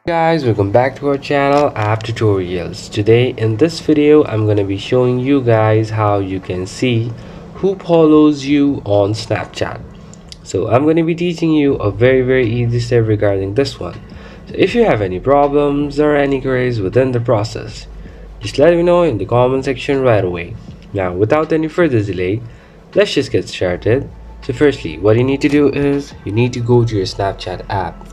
Guys, welcome back to our channel App Tutorials. Today in this video I'm going to be showing you guys how you can see who follows you on Snapchat. So I'm going to be teaching you a very easy step regarding this one. So if you have any problems or any queries within the process, just let me know in the comment section right away. Now without any further delay, let's just get started. So firstly, what you need to do is you need to go to your Snapchat app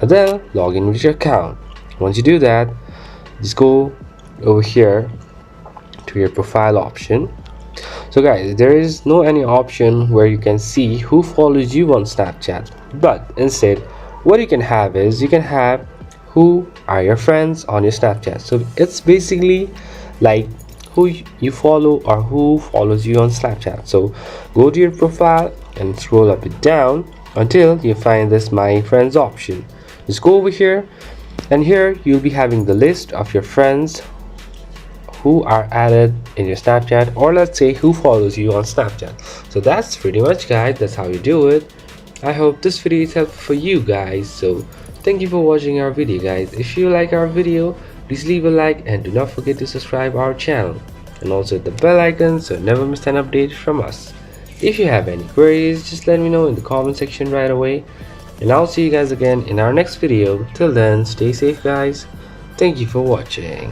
and then log in with your account. Once you do that, just go over here to your profile option. So guys, there is no any option where you can see who follows you on Snapchat, but instead what you can have is you can have who are your friends on your Snapchat. So it's basically like who you follow or who follows you on Snapchat. So go to your profile and scroll up and down until you find this my friends option. Just go over here, and here you'll be having the list of your friends who are added in your Snapchat, or let's say who follows you on Snapchat. So that's pretty much, guys, that's how you do it. I hope this video is helpful for you guys. So thank you for watching our video, guys. If you like our video, please leave a like and do not forget to subscribe our channel and also hit the bell icon so never miss an update from us. If you have any queries, just let me know in the comment section right away, and I'll see you guys again in our next video. Till then, stay safe, guys. Thank you for watching.